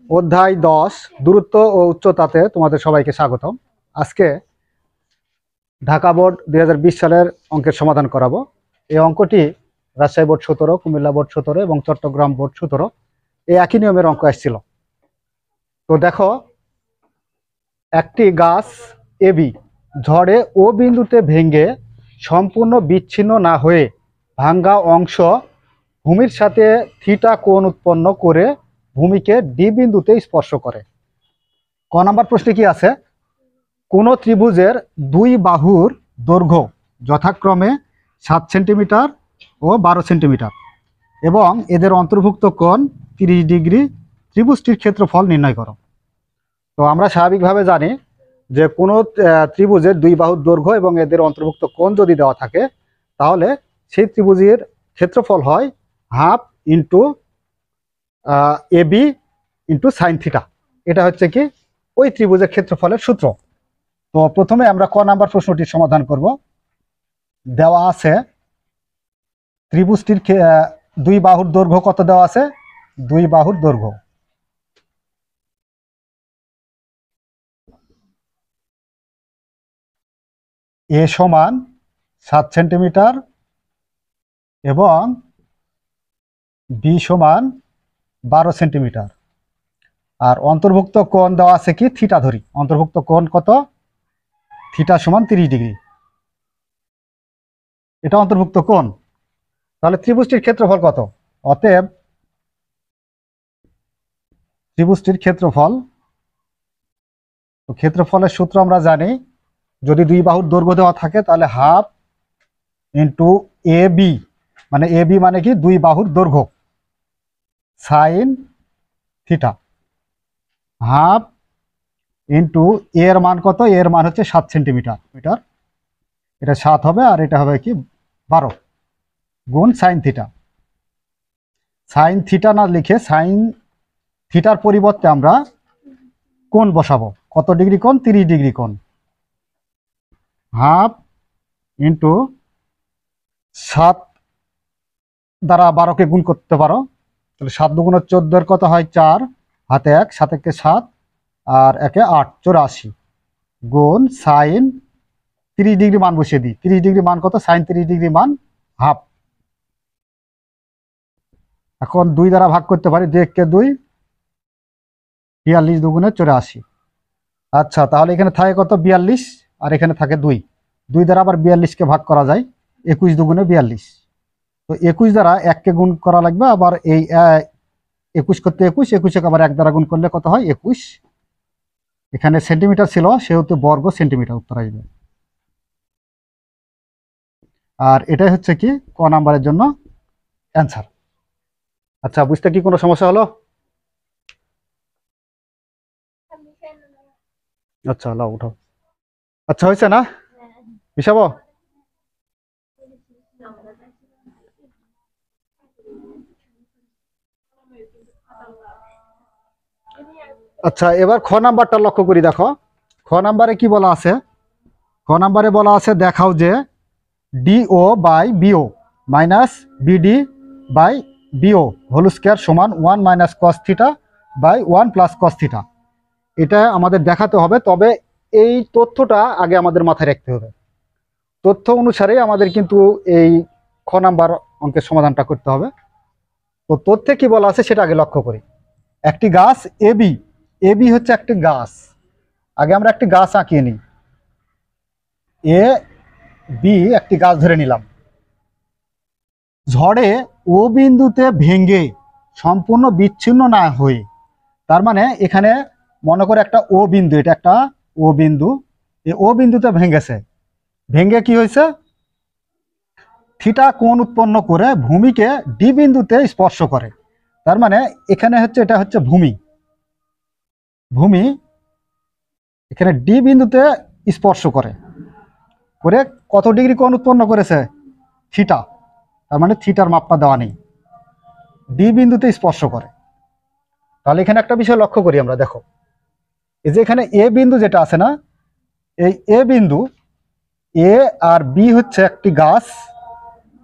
অধ্যায় 10 দূরত্ব ও উচ্চতাতে তোমাদের সবাইকে স্বাগতম। আজকে ঢাকা বোর্ড 2020 সালের অঙ্কের সমাধান করাবো। এই অঙ্কটি রাজশাহী বোর্ড 17, কুমিল্লা বোর্ড 17 এবং চট্টগ্রাম বোর্ড 17 এই একই নিয়মের অঙ্ক আসছিল। তো দেখো, একটি গাছ এবি ঝড়ে ও বিন্দুতে ভেঙে সম্পূর্ণ বিচ্ছিন্ন না হয়ে ভাঙ্গা অংশ ভূমির সাথে থিটা কোণ উৎপন্ন করে ভূমিকে ডি বিন্দুতে স্পর্শ করে। ক নাম্বার প্রশ্নে কি আছে? কোন ত্রিভুজের দুই বাহুর দৈর্ঘ্য যথাক্রমে 7 সেন্টিমিটার ও 12 সেন্টিমিটার এবং এদের অন্তর্ভুক্ত কোণ 30 ডিগ্রি, ত্রিভুজটির ক্ষেত্রফল নির্ণয় করো। তো আমরা স্বাভাবিকভাবে জানি যে কোনো ত্রিভুজের দুই বাহুর দৈর্ঘ্য এবং এদের অন্তর্ভুক্ত কোণ যদি দেওয়া থাকে, তাহলে সেই ত্রিভুজের ক্ষেত্রফল হয় half into AB into sine theta. এটা হচ্ছে কি ওই ত্রিভুজের ক্ষেত্রফলের সূত্র। তো প্রথমে আমরা ক নাম্বার প্রশ্নটির সমাধান করব। দেওয়া আছে ত্রিভুজটির দুই বাহুর দৈর্ঘ্য কত দেওয়া আছে? দুই বাহুর দৈর্ঘ্য এ সমান 7 সেন্টিমিটার এবং বি সমান 12 সেন্টিমিটার। আর অন্তর্ভুক্ত কোণ দেওয়া আছে কি থিটা ধরি। অন্তর্ভুক্ত কোণ কত? থিটা সমান 30 ডিগ্রি। এটা অন্তর্ভুক্ত কোণ। তাহলে ত্রিভুজটির ক্ষেত্রফল কত? অতএব ত্রিভুজটির ক্ষেত্রফল, তো ক্ষেত্রফলের সূত্র আমরা জানি, যদি দুই বাহুর দৈর্ঘ্য দেওয়া থাকে তাহলে হাফ ইন্টু এ বি, মানে এ বি মানে কি দুই বাহুর দৈর্ঘ্য, সাইন থিটা, হাফ ইন্টু এর মান কত? এর মান হচ্ছে 7 সেন্টিমিটার। এটা 7 হবে আর এটা হবে কি 12 গুণ সাইন থিটা। সাইন থিটা না লিখে সাইন থিটার পরিবর্তে আমরা কোণ বসাবো। কত ডিগ্রি কোণ? 30 ডিগ্রি কোণ। হাফ ইন্টু 7 দ্বারা 12কে গুণ করতে পারো, তাহলে 7 দুগুণ 14 কত হয়? 4, হাতে 1, 7 একে 7 আর 1 8, 84 গুণ সাইন 30 ডিগ্রি মান বসিয়ে দিই। 30 ডিগ্রি মান কত? সাইন 30 ডিগ্রি মান হাফ। এখন 2 দ্বারা ভাগ করতে পারি, 2 কে 2, 42 দুগুণে 84। আচ্ছা, তাহলে এখানে থাকে কত? 42 আর এখানে থাকে 2। 2 দ্বারা আবার 42কে ভাগ করা যায়, 21 দুগুণে 42। তো 21 দ্বারা 1কে গুণ করা লাগবে, আবার এই 21 করতে 21, 21কে আবার 1 দ্বারা গুণ করলে কত হয়? 21। এখানে সেন্টিমিটার ছিল সেহেতু বর্গ সেন্টিমিটার উত্তর আসবে। আর এটাই হচ্ছে কি ক নাম্বারের জন্য অ্যান্সার। আচ্ছা, বুঝতে কি কোনো সমস্যা হলো? আচ্ছা, লাও উঠাও। আচ্ছা, হয়েছে না? মিশাবো? আচ্ছা, এবার খ নাম্বারটা লক্ষ্য করি। দেখো, খ নাম্বারে কি বলা আছে? খ নাম্বারে বলা আছে দেখাও যে DO by BO minus BD by BO whole square সমান 1 minus cos theta by 1 plus cos theta. এটা আমাদের দেখাতে হবে, তবে এই তথ্যটা আগে আমাদের মাথায় রাখতে হবে। তথ্য অনুসারেই আমাদের কিন্তু এই খ নাম্বার অঙ্কের সমাধানটা করতে হবে। তো তথ্যে কি বলা আছে সেটা আগে লক্ষ্য করি। একটি গাছ এবি, এবি হচ্ছে একটি গাছ। আগে আমরা একটি গাছ আঁকিয়ে নিই। এ বি একটি গাছ ধরে নিলাম। ঝড়ে ও বিন্দুতে ভেঙে সম্পূর্ণ বিচ্ছিন্ন না হয়ে, তার মানে এখানে মনে করে একটা ও বিন্দু, এটা একটা ও বিন্দু, এই ও বিন্দুতে ভেঙেছে। ভেঙে কি হয়েছে? থিটা কোণ উৎপন্ন করে ভূমিকে ডি বিন্দুতে স্পর্শ করে। তার মানে এখানে হচ্ছে, এটা হচ্ছে ভূমি। ভূমি এখানে ডি বিন্দুতে স্পর্শ করে করে কত ডিগ্রি কোণ উৎপন্ন করেছে? থিটা। তার মানে থিটার মাপটা দেওয়া নেই, ডি বিন্দুতে স্পর্শ করে। তাহলে এখানে একটা বিষয় লক্ষ্য করি আমরা। দেখো, এই যে এখানে এ বিন্দু যেটা আছে না, এই এ বিন্দু, এ আর বি হচ্ছে একটি গাছ।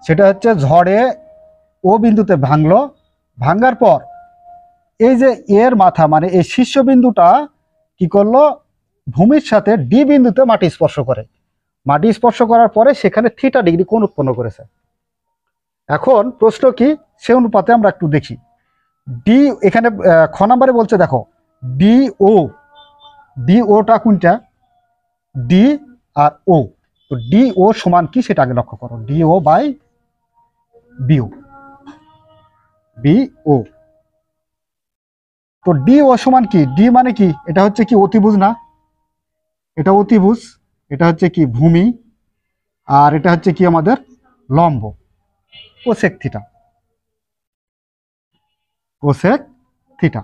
সেটা হচ্ছে ঝড়ে ও বিন্দুতে ভাঙলো, ভাঙার পর এই যে এর মাথা মানে এই শীর্ষবিন্দুটা কি করলো, ভূমির সাথে ডি বিন্দুতে মাটি স্পর্শ করে। মাটি স্পর্শ করার পরে সেখানে থিটা ডিগ্রি কোণ উৎপন্ন করেছে। এখন প্রশ্ন কি, সে অনুপাতে আমরা একটু দেখি। ডি এখানে খ নাম্বারে বলছে, দেখো ডিও, ডিওটা কোনটা, ডি আর ও। তো ডিও সমান কি সেটা আগে লক্ষ্য করো, ডিও বাই বিও, বিও। তো ডিও সমান কি, ডি মানে কি, এটা হচ্ছে কি অতিভুজ না, এটা অতিভুজ, এটা হচ্ছে কি ভূমি, আর এটা হচ্ছে কি আমাদের লম্ব, কোসেক থিটা, কোসেক থিটা।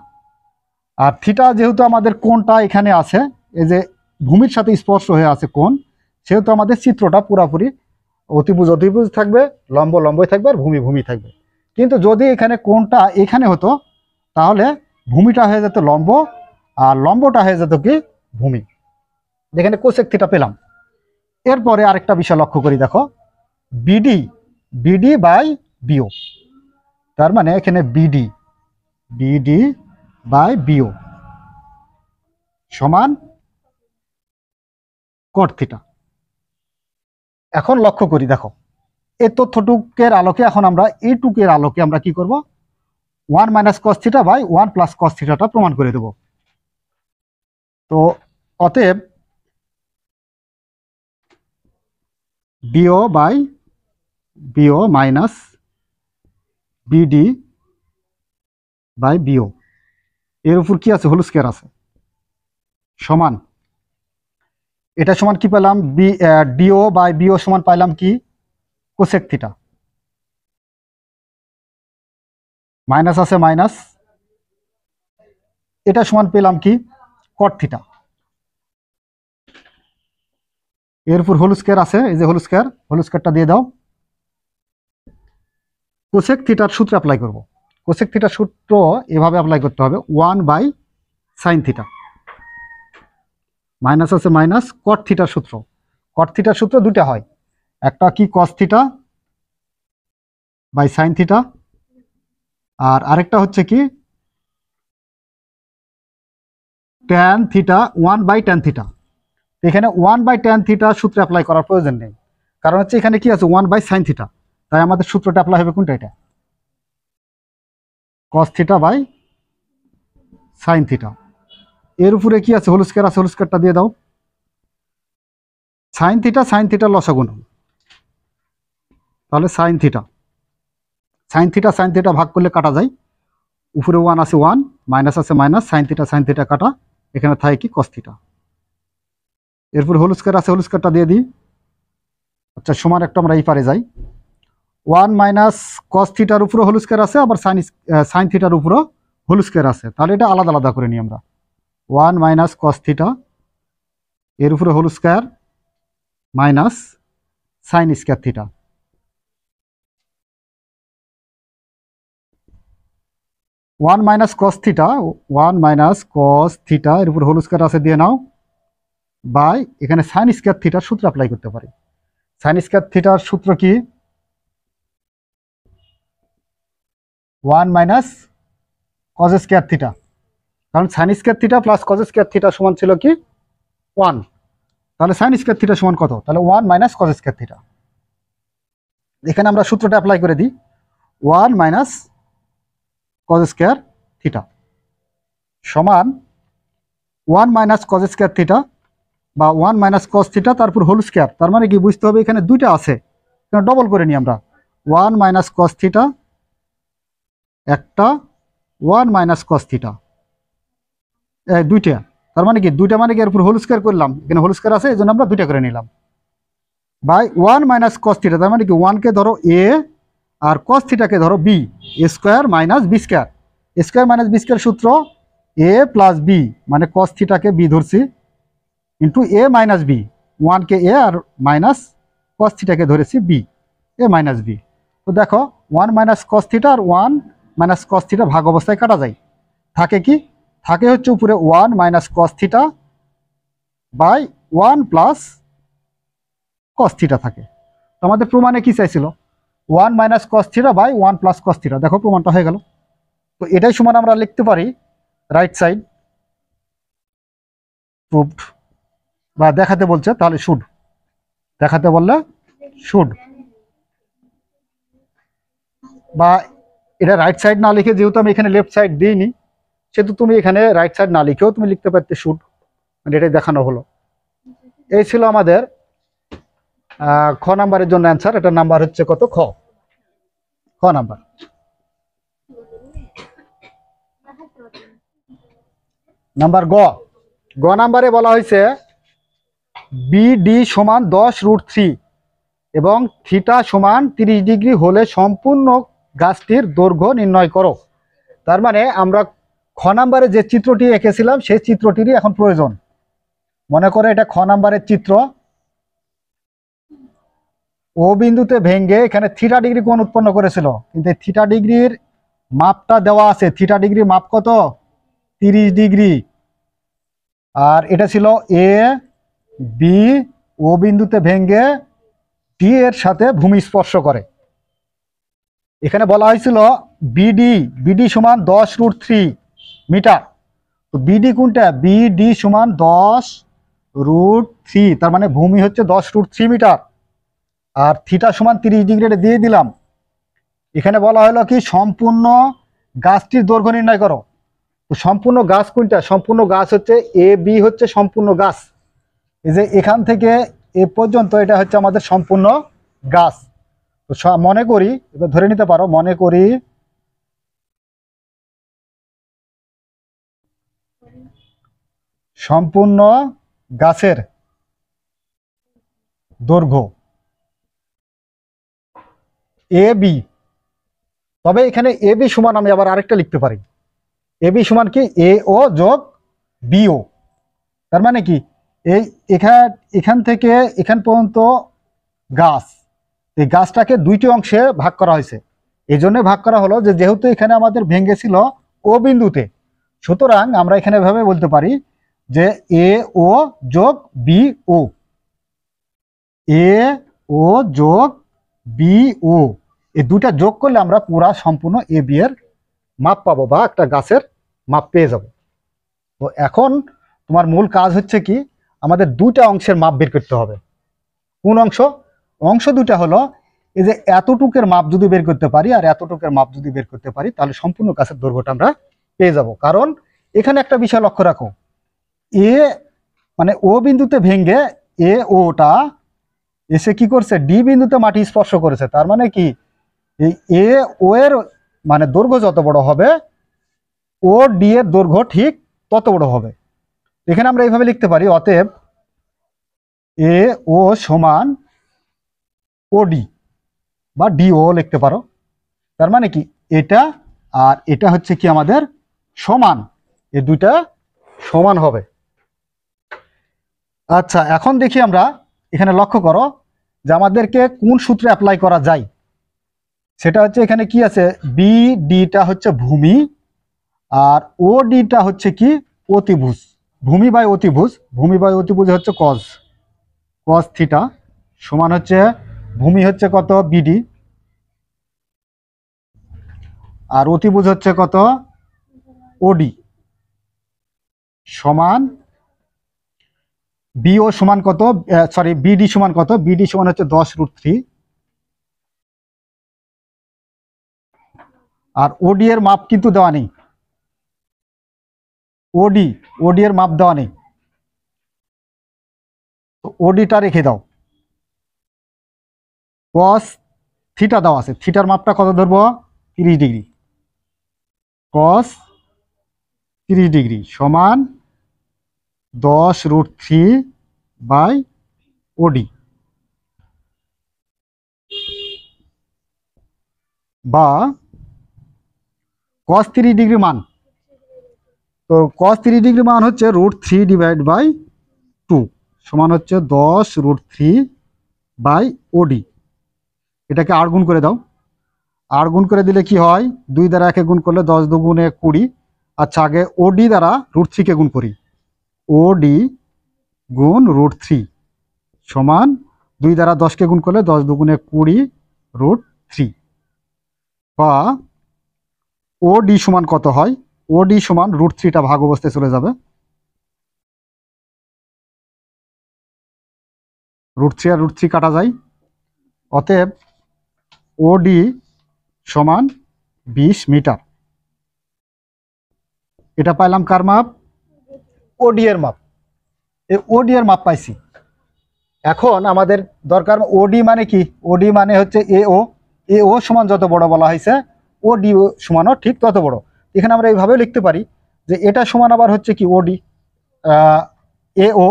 আর থিটা যেহেতু আমাদের কোণটা এখানে আছে, এই যে ভূমির সাথে স্পর্শ হয়ে আছে কোণ, সেহেতু আমাদের চিত্রটা পুরাপুরি অতিভুজ অতিভুজ থাকবে, লম্ব লম্বই থাকবে, আর ভূমি ভূমি থাকবে। কিন্তু যদি এখানে কোণটা এখানে হতো, তাহলে ভূমিটা হয়ে যেত লম্ব, আর লম্বটা হয়ে যেত কি ভূমি। যেখানে কোসেক থিটা পেলাম। এরপরে আরেকটা বিষয় লক্ষ্য করি, দেখো বিডি, বিডি বাই বিও, তার মানে এখানে বিডি, বিডি বাই বিও সমান কট থিটা। এখন লক্ষ্য করি, দেখো এই তথ্যটুকের আলোকে এখন আমরা এইটুকের আলোকে আমরা কি করব, 1 minus cos theta by 1 plus cos থিটাটা প্রমাণ করে দেব। তো অতএব BO by BO minus BD by BO, এর উপর কি আছে, হোল স্কয়ার আছে, সমান, এটা সমান কি পেলাম, ডিও বাই বিও সমান পাইলাম কি কোসেক থিটা, মাইনাস আছে মাইনাস, এটা সমান পেলাম কি কট থিটা, এর উপর হোল স্কয়ার আছে, এই যে হোল স্কয়ার, হোল স্কয়ারটা দিয়ে দাও। কোসেক থিটার সূত্র অ্যাপ্লাই করব। কোসেক থিটার সূত্র এভাবে অ্যাপ্লাই করতে হবে, 1 বাই সাইন থিটা, মাইনাস আছে মাইনাস, কট থিটার সূত্র, কট থিটার সূত্র দুটা হয়, একটা কি cos theta by sine theta, আর আরেকটা হচ্ছে কি tan theta 1 by tan theta. এখানে 1 বাই ট্যান থিটা সূত্র অ্যাপ্লাই করার প্রয়োজন নেই, কারণ হচ্ছে এখানে কি আছে 1 বাই সাইন থিটা, তাই আমাদের সূত্রটা অ্যাপ্লাই হবে কোনটা, এটা cos theta by sine theta. এর উপরে কি আছে হোল স্কয়ার আছে, হোল স্কয়ারটা দিয়ে দাও। সাইন থিটা লসাগু নাও, তাহলে সাইন থিটা ভাগ করলে কাটা যায়, উপরে 1 আছে 1, মাইনাস আছে মাইনাস, সাইন থিটা কাটা, এখানে থাকে কি কস থিটা। এরপর হোল স্কয়ার আছে, হোল স্কয়ারটা দিয়ে দিই। আচ্ছা সমান একটা আমরা এই পারে যাই, 1 মাইনাস কস থিটার উপরে হোল স্কয়ার আছে, আবার সাইন থিটার উপরও হোল স্কয়ার আছে, তাহলে এটা আলাদা আলাদা করে নিই আমরা। 1 মাইনাস কস থিটা, এর উপরে whole square, minus sine square theta, one minus cos theta, এর উপর হোল স্কয়ার আছে দিয়ে নাও, বাই এখানে সাইন স্কয়ার থিটার সূত্র অ্যাপ্লাই করতে পারি। সাইন স্কয়ার থিটার সূত্র কি, 1 মাইনাস কজ স্কয়ার থিটা, কারণ sign square theta plus cos square theta সমান ছিল কি 1, তাহলে সাইন স্কয়ার থিটা সমান কত, তাহলে 1 মাইনাস কজ স্কয়ার থিটা। এখানে আমরা সূত্রটা অ্যাপ্লাই করে দিই, 1 মাইনাস কজ স্কয়ার থিটা সমান 1 মাইনাস কজ স্কয়ার থিটা বা 1 মাইনাস কস থিটা, তারপর হোল স্কয়ার, তার মানে কি বুঝতে হবে এখানে দুইটা আছে, ডবল করে নিই আমরা, 1 মাইনাস কস থিটা একটা, 1 মাইনাস কস থিটা দুইটা, তার মানে কি দুইটা মানে কি এর উপর হোল স্কয়ার করলাম, এখানে হোল স্কয়ার আছে এই জন্য আমরা দুইটা করে নিলাম, বাই 1 মাইনাস কস থিটা, তার মানে কি 1 কে ধরো এ আর কস থিটাকে ধরো B, A square minus B square, square minus B square সূত্র এ প্লাস বি, মানে কস থিটাকে বি ধরছি, ইন্টু এ মাইনাস বি, 1 কে এ আর মাইনাস কস থিটাকে ধরেছি বি, এ মাইনাস বি। তো দেখো 1 মাইনাস কস থিটা আর 1 মাইনাস কস থিটা ভাগ অবস্থায় কাটা যায়, থাকে কি, থাকে হচ্ছে উপরে 1 minus cos theta by 1 plus cos theta থাকে। আমাদের প্রমাণে কি চাইছিল, 1 minus cos theta by 1 plus cos theta, দেখো প্রমাণটা হয়ে গেল। তো এটাই সমান আমরা লিখতে পারি রাইট সাইড প্রুভড, বা দেখাতে বলছে তাহলে শুড, দেখাতে বললে শুড, বা এটা রাইট সাইড না লিখে যেহেতু আমি এখানে লেফট সাইড দিইনি সেহেতু তুমি এখানে রাইট সাইড না লিখেও তুমি লিখতে পারতে শুড, মানে এটাই দেখানো হলো। এই ছিল আমাদের খ নাম্বারের জন্য অ্যান্সার। এটার নাম্বার হচ্ছে কত? খ, খ নাম্বার। নাম্বার গ, গ নাম্বারে বলা হয়েছে বিডি সমান 10√3 এবং থিটা সমান 30 ডিগ্রি হলে সম্পূর্ণ গাছটির দৈর্ঘ্য নির্ণয় করো। তার মানে আমরা খ নাম্বারে যে চিত্রটি এঁকেছিলাম সেই চিত্রটিরই এখন প্রয়োজন। মনে করে এটা খ নাম্বারের চিত্র, ও বিন্দুতে ভেঙ্গে এখানে থিটা ডিগ্রি কোণ উৎপন্ন করেছিল, কিন্তু থিটা ডিগ্রির মাপটা দেওয়া আছে। থিটা ডিগ্রির মাপ কত? 30 ডিগ্রি। আর এটা ছিল এ বি, ও বিন্দুতে ভেঙ্গে ডি এর সাথে ভূমি স্পর্শ করে। এখানে বলা হয়েছিল বিডি, বিডি সমান 10√3 মিটার। তো বিডি কোনটা? বিডি সমান 10√3, তার মানে ভূমি হচ্ছে 10√3 মিটার, আর থিটা সমান 30 ডিগ্রি দিয়ে দিলাম। এখানে বলা হলো কি সম্পূর্ণ গাছটির দৈর্ঘ্য নির্ণয় করো। তো সম্পূর্ণ গাছ কোনটা? সম্পূর্ণ গাছ হচ্ছে এ বি, হচ্ছে সম্পূর্ণ গাছ। এই যে এখান থেকে এ পর্যন্ত এটা হচ্ছে আমাদের সম্পূর্ণ গাছ। তো মনে করি, এবার ধরে নিতে পারো, মনে করি সম্পূর্ণ গাছের দৈর্ঘ্য এ বি। তবে এখানে এ বি সমান আমি আবার আরেকটা লিখতে পারি, এ বি সমান কি? এ ও যোগ বিও। তার মানে কি এই এখান থেকে এখান পর্যন্ত গাছ, এই গাছটাকে দুইটি অংশে ভাগ করা হয়েছে। এই জন্য ভাগ করা হলো যে যেহেতু এখানে আমাদের ভেঙেছিল ও বিন্দুতে, সুতরাং আমরা এখানে এভাবে বলতে পারি যে এ ও যোগ বি ও, এ ও যোগ বি ও, এই দুটা যোগ করলে আমরা পুরা সম্পূর্ণ এ বি এর মাপ পাবো, বা একটা গাছের মাপ পেয়ে যাব। তো এখন তোমার মূল কাজ হচ্ছে কি, আমাদের দুটা অংশের মাপ বের করতে হবে। কোন অংশ? অংশ দুটা হলো এই যে এতটুকের মাপ যদি বের করতে পারি আর এতটুকের মাপ যদি বের করতে পারি তাহলে সম্পূর্ণ গাছের দৈর্ঘ্যটা আমরা পেয়ে যাব। কারণ এখানে একটা বিষয় লক্ষ্য রাখো, এ মানে ও বিন্দুতে ভেঙে এ ওটা এসে কি করছে? ডি বিন্দুতে মাটি স্পর্শ করেছে। তার মানে কি এই এ ও এর মানে দৈর্ঘ্য যত বড় হবে ও ডি এর দৈর্ঘ্য ঠিক তত বড় হবে। এখানে আমরা এইভাবে লিখতে পারি, অতএব এ ও সমান ওডি বা ডিও লিখতে পারো। তার মানে কি এটা আর এটা হচ্ছে কি আমাদের সমান, এই দুইটা সমান হবে। আচ্ছা, এখন দেখি আমরা এখানে লক্ষ্য করো যে আমাদেরকে কোন সূত্রে অ্যাপ্লাই করা যায়। সেটা হচ্ছে এখানে কি আছে, বি ডিটা হচ্ছে ভূমি আর ও ডিটা হচ্ছে কি অতিভুজ। ভূমি বাই অতিভুজ, ভূমি বাই অতিভুজ হচ্ছে কজ, কজ থিটা সমান হচ্ছে ভূমি হচ্ছে কত? বিডি, আর অতিভুজ হচ্ছে কত? ওডি, সমান বিও সমান কত? সরি, বিডি সমান কত? বিডি সমান হচ্ছে 10√3, আর ওডি এর মাপ কিন্তু দেওয়া নেই। ওডি এর মাপ দেওয়া নেই, তো ওডিটা রেখে দাও। কস থিটা দেওয়া আছে, থিটার মাপটা কত ধরবো? 30 ডিগ্রি। কস 30 ডিগ্রি সমান 10√3 বাই ওডি, বা কস 30 ডিগ্রি মান। তো কস 30 ডিগ্রি মান হচ্ছে √3 ডিভাইড বাই 2 সমান হচ্ছে 10√3 বাই ওডি। এটাকে 8 গুণ করে দাও, 8 গুণ করে দিলে কি হয়? 2 দ্বারা 1 গুণ করলে 10 দুগুণে 20। আচ্ছা, আগে ওডি দ্বারা √3 কে গুণ করি, ওডি গুণ √3 সমান 2 দ্বারা 10 কে গুণ করলে 10 দুগুণে 20 √3, বা ও ডি সমান কত হয়? ও ডি সমান √3টা ভাগ অবস্থায় চলে যাবে, √3 আর √3 কাটা যায়, অতএব ও ডি সমান 20 মিটার। এটা পাইলাম কার মাপ? ওডি এর মাপ। এই ওডি এর মাপ পাইছি। এখন আমাদের দরকার ওডি মানে কি? ওডি মানে হচ্ছে এও, এও সমান যত বড় বলা হয়েছে ওডি সমানও ঠিক তত বড়। এখানে আমরা এইভাবে লিখতে পারি যে এটা সমান আবার হচ্ছে কি ওডি এও,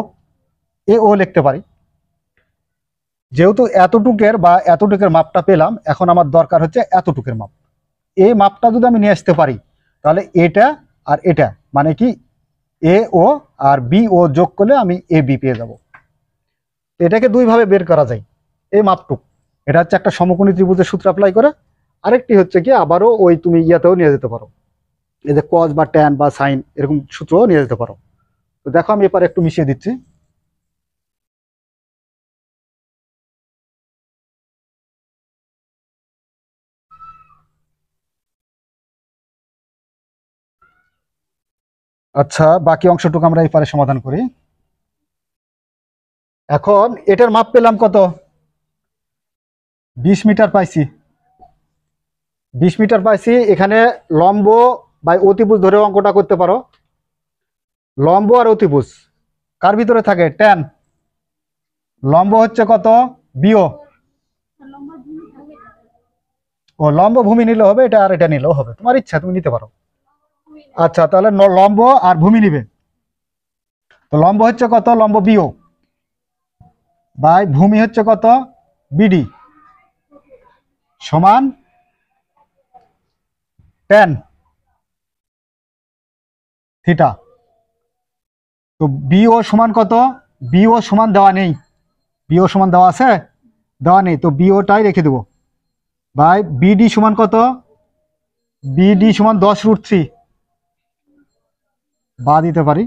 এও লিখতে পারি। যেহেতু এতটুকের মাপটা পেলাম, এখন আমার দরকার হচ্ছে এতটুকের মাপ। এই মাপটা যদি আমি নিয়ে আসতে পারি তাহলে এটা আর এটা মানে কি এ ও আর বি ও যোগ করলে আমি এ বি পেয়ে যাব। এটাকে দুইভাবে বের করা যায় এই মাপটুক। এটা হচ্ছে একটা সমকোণী ত্রিভুজের সূত্র অ্যাপ্লাই করে, আরেকটি হচ্ছে কি আবারও ওই তুমি ইয়াতেও নিয়ে যেতে পারো, এই যে কজ বা ট্যান বা সাইন এরকম সূত্রও নিয়ে যেতে পারো। তো দেখো আমি এবার একটু মিশিয়ে দিচ্ছি। আচ্ছা, বাকি অংশটুকু আমরা এই পারে সমাধান করি। এখন এটার মাপ পেলাম কত? 20 মিটার পাইছি। 20 মিটার পাইছি। এখানে লম্ব বা অতিভুজ ধরে অঙ্কটা করতে পারো। লম্ব আর অতিভুজ কার ভিতরে থাকে? ট্যান। লম্ব হচ্ছে কত? বিও। ও লম্ব ভূমি নিলে হবে, এটা আর এটা নিলেও হবে, তোমার ইচ্ছা, তুমি নিতে পারো। আচ্ছা, তাহলে লম্ব আর ভূমি নিবে। তো লম্ব হচ্ছে কত? লম্ব বিও বাই ভূমি হচ্ছে কত? বিডি সমান ট্যান থিটা। তো বিও সমান কত? বিও সমান দেওয়া নেই। বিও সমান দেওয়া আছে? দেওয়া নেই, তো বিওটাই রেখে দেবো। বাই বিডি সমান কত? বিডি সমান 10√3 বা দিতে পারি।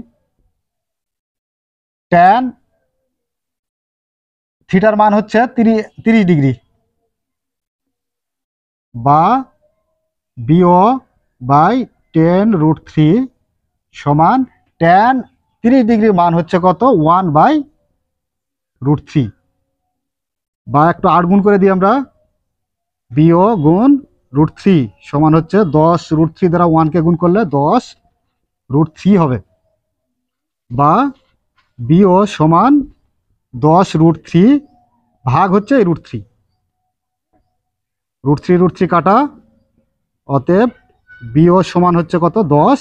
ট্যান থিটার মান হচ্ছে 30 ডিগ্রি বা বিও বাই 10√3 সমান ট্যান 30 ডিগ্রির মান হচ্ছে কত? 1/√3 বা একটু 8 গুণ করে দিই আমরা, বিও গুণ √3 সমান হচ্ছে 10√3 দ্বারা 1কে গুণ করলে 10√3 হবে, বা বিও সমান 10√3 ভাগ হচ্ছে এই √3, √3 কাটা, অতএব বিও সমান হচ্ছে কত? 10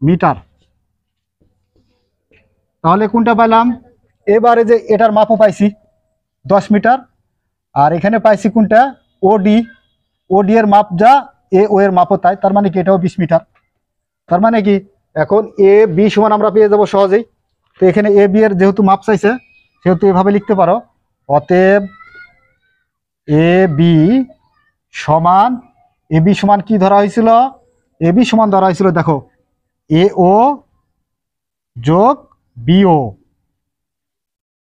মিটার। তাহলে কোনটা পাইলাম? এবারে যে এটার মাপও পাইছি 10 মিটার, আর এখানে পাইছি কোনটা? ওডি। ওডি এর মাপ যা, এ ও এর মাপও তাই, তার মানে কি এটাও 20 মিটার। তার মানে কি এখন এ বি সমান আমরা পেয়ে যাব সহজেই। তো এখানে এ বি এর যেহেতু মাপ চাইছে সেহেতু এভাবে লিখতে পারো, অতএব এ বি সমান, এ বি সমান কি ধরা হয়েছিল? এ বি সমান ধরা হয়েছিল দেখো এ ও যোগ বিও।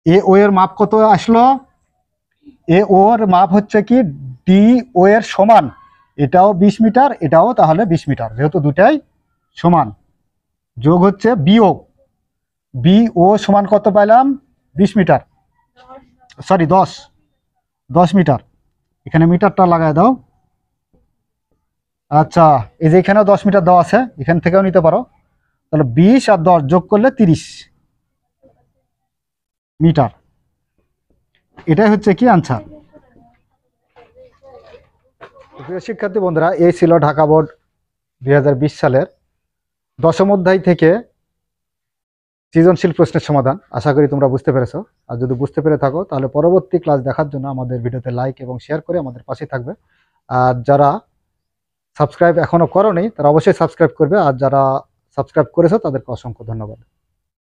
এ ও এর মাপ কত আসলো? এ ওর মাপ হচ্ছে কি ডি ও এর সমান, এটাও 20 মিটার, এটাও তাহলে 20 মিটার, যেহেতু দুটাই সমান, যোগ হচ্ছে বিও। বি ও সমান কত পাইলাম? 20 মিটার, সরি 10 মিটার। এখানে মিটারটা লাগায় দাও। আচ্ছা, এই যে এখানেও 10 মিটার দেওয়া আছে, এখান থেকেও নিতে পারো। তাহলে 20 আর 10 যোগ করলে 30 মিটার। এটাই হচ্ছে কি আনসার। প্রিয় শিক্ষার্থী বন্ধুরা, এই ছিল ঢাকা বোর্ড 2020 সালের 10ম অধ্যায় থেকে সৃজনশীল প্রশ্নের সমাধান। আশা করি তোমরা বুঝতে পেরেছো। আর যদি বুঝতে পেরে থাকো তাহলে পরবর্তী ক্লাস দেখার জন্য আমাদের ভিডিওতে লাইক এবং শেয়ার করে আমাদের পাশে থাকবে। আর যারা সাবস্ক্রাইব এখনো করোনি তারা অবশ্যই সাবস্ক্রাইব করবে, আর যারা সাবস্ক্রাইব করেছো তাদেরকে অসংখ্য ধন্যবাদ।